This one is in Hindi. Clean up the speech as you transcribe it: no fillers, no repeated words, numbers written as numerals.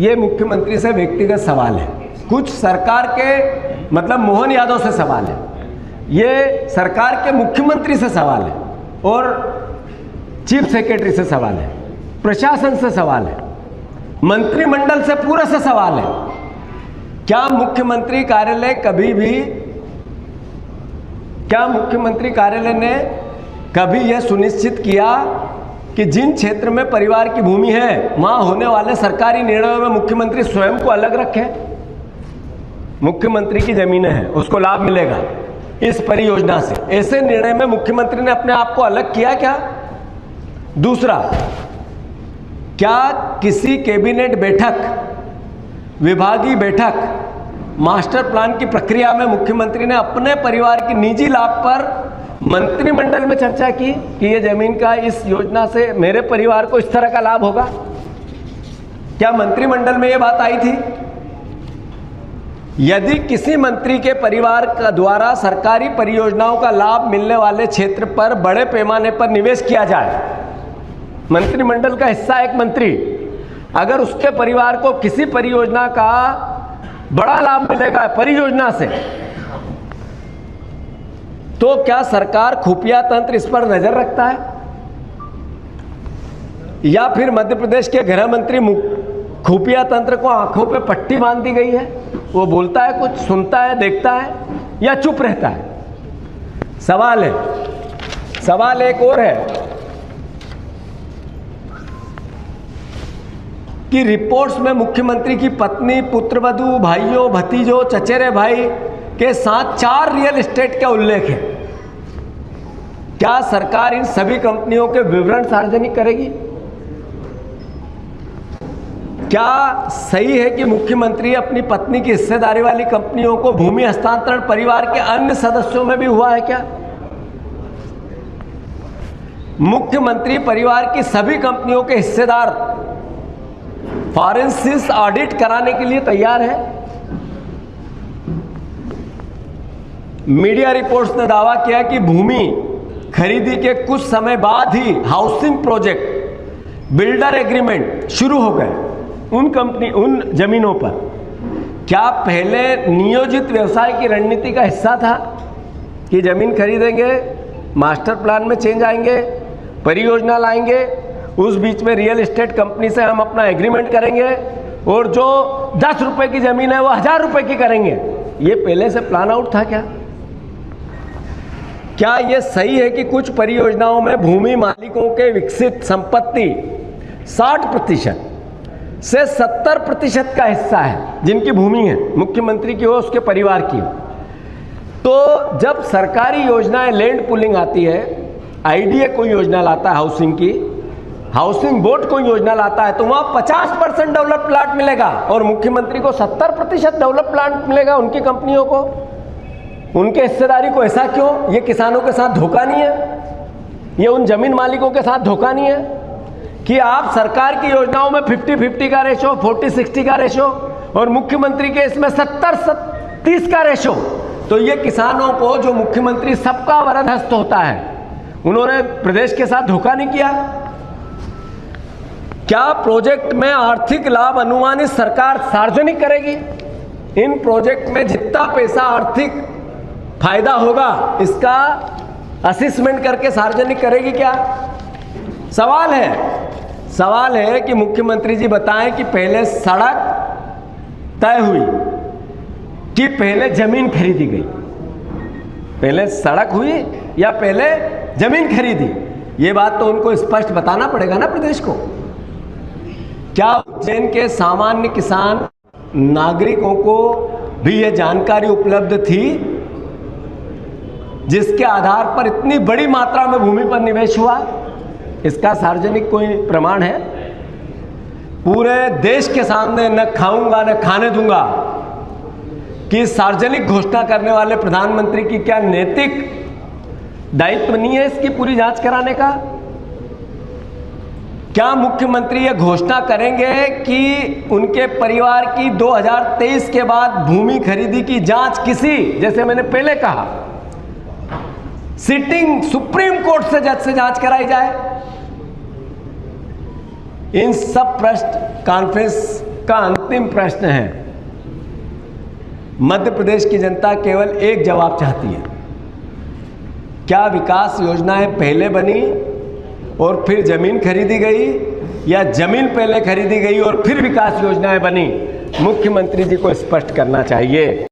ये मुख्यमंत्री से व्यक्तिगत सवाल है, कुछ सरकार के मतलब मोहन यादव से सवाल है, ये सरकार के मुख्यमंत्री से सवाल है और चीफ सेक्रेटरी से सवाल है, प्रशासन से सवाल है, मंत्रिमंडल से पूरे से सवाल है। क्या मुख्यमंत्री कार्यालय ने कभी यह सुनिश्चित किया कि जिन क्षेत्र में परिवार की भूमि है वहां होने वाले सरकारी निर्णयों में मुख्यमंत्री स्वयं को अलग रखे? मुख्यमंत्री की जमीनें हैं, उसको लाभ मिलेगा इस परियोजना से, ऐसे निर्णय में मुख्यमंत्री ने अपने आप को अलग किया क्या? दूसरा, क्या किसी कैबिनेट बैठक, विभागीय बैठक, मास्टर प्लान की प्रक्रिया में मुख्यमंत्री ने अपने परिवार की निजी लाभ पर मंत्रिमंडल में चर्चा की कि ये जमीन का इस योजना से मेरे परिवार को इस तरह का लाभ होगा? क्या मंत्रिमंडल में ये बात आई थी? यदि किसी मंत्री के परिवार का द्वारा सरकारी परियोजनाओं का लाभ मिलने वाले क्षेत्र पर बड़े पैमाने पर निवेश किया जाए, मंत्रिमंडल का हिस्सा एक मंत्री, अगर उसके परिवार को किसी परियोजना का बड़ा लाभ मिलेगा परियोजना से, तो क्या सरकार खुफिया तंत्र इस पर नजर रखता है? या फिर मध्य प्रदेश के गृह मंत्री खुफिया तंत्र को आंखों पे पट्टी बांध दी गई है, वो बोलता है कुछ, सुनता है, देखता है या चुप रहता है? सवाल एक और है कि रिपोर्ट्स में मुख्यमंत्री की पत्नी, पुत्रवधू, भाइयों, भतीजों, चचेरे भाई के साथ 4 रियल एस्टेट का उल्लेख है। क्या सरकार इन सभी कंपनियों के विवरण सार्वजनिक करेगी? क्या सही है कि मुख्यमंत्री अपनी पत्नी की हिस्सेदारी वाली कंपनियों को भूमि हस्तांतरण परिवार के अन्य सदस्यों में भी हुआ है क्या? मुख्यमंत्री परिवार की सभी कंपनियों के हिस्सेदार फॉरेंसिक ऑडिट कराने के लिए तैयार है? मीडिया रिपोर्ट्स ने दावा किया कि भूमि खरीदी के कुछ समय बाद ही हाउसिंग प्रोजेक्ट, बिल्डर एग्रीमेंट शुरू हो गए उन जमीनों पर। क्या पहले नियोजित व्यवसाय की रणनीति का हिस्सा था कि जमीन खरीदेंगे, मास्टर प्लान में चेंज आएंगे, परियोजना लाएंगे, उस बीच में रियल एस्टेट कंपनी से हम अपना एग्रीमेंट करेंगे और जो 10 रुपए की जमीन है वो 1000 रुपए की करेंगे? ये पहले से प्लान आउट था क्या? क्या यह सही है कि कुछ परियोजनाओं में भूमि मालिकों के विकसित संपत्ति 60% से 70% का हिस्सा है, जिनकी भूमि है, मुख्यमंत्री की हो, उसके परिवार की हो? तो जब सरकारी योजनाएं लैंड पुलिंग आती है, आईडीए कोई योजना लाता है हाउसिंग की, हाउसिंग बोर्ड कोई योजना लाता है, तो वहां 50% डेवलप प्लाट मिलेगा और मुख्यमंत्री को 70% डेवलप प्लाट मिलेगा उनकी कंपनियों को, उनके हिस्सेदारी को। ऐसा क्यों? ये किसानों के साथ धोखा नहीं है? ये उन जमीन मालिकों के साथ धोखा नहीं है कि आप सरकार की योजनाओं में 50-50 का रेशो, 40-60 का रेशो और मुख्यमंत्री के इसमें 70-30 का रेशो? तो ये किसानों को, जो मुख्यमंत्री सबका वरदहस्त होता है, उन्होंने प्रदेश के साथ धोखा नहीं किया? क्या प्रोजेक्ट में आर्थिक लाभ अनुमानित सरकार सार्वजनिक करेगी? इन प्रोजेक्ट में जितना पैसा आर्थिक फायदा होगा इसका असेसमेंट करके सार्वजनिक करेगी क्या? सवाल है कि मुख्यमंत्री जी बताएं कि पहले सड़क तय हुई कि पहले जमीन खरीदी गई? पहले सड़क हुई या पहले जमीन खरीदी? ये बात तो उनको स्पष्ट बताना पड़ेगा ना प्रदेश को। क्या उज्जैन के सामान्य किसान नागरिकों को भी यह जानकारी उपलब्ध थी जिसके आधार पर इतनी बड़ी मात्रा में भूमि पर निवेश हुआ? इसका सार्वजनिक कोई प्रमाण है? पूरे देश के सामने न खाऊंगा न खाने दूंगा कि सार्वजनिक घोषणा करने वाले प्रधानमंत्री की क्या नैतिक दायित्व नहीं है इसकी पूरी जांच कराने का? क्या मुख्यमंत्री ये घोषणा करेंगे कि उनके परिवार की 2023 के बाद भूमि खरीदी की जांच किसी, जैसे मैंने पहले कहा, सिटिंग सुप्रीम कोर्ट से जज से जांच कराई जाए? इन सब प्रेस कॉन्फ्रेंस का अंतिम प्रश्न है। मध्य प्रदेश की जनता केवल एक जवाब चाहती है, क्या विकास योजनाएं पहले बनी और फिर जमीन खरीदी गई, या जमीन पहले खरीदी गई और फिर विकास योजनाएं बनी? मुख्यमंत्री जी को स्पष्ट करना चाहिए।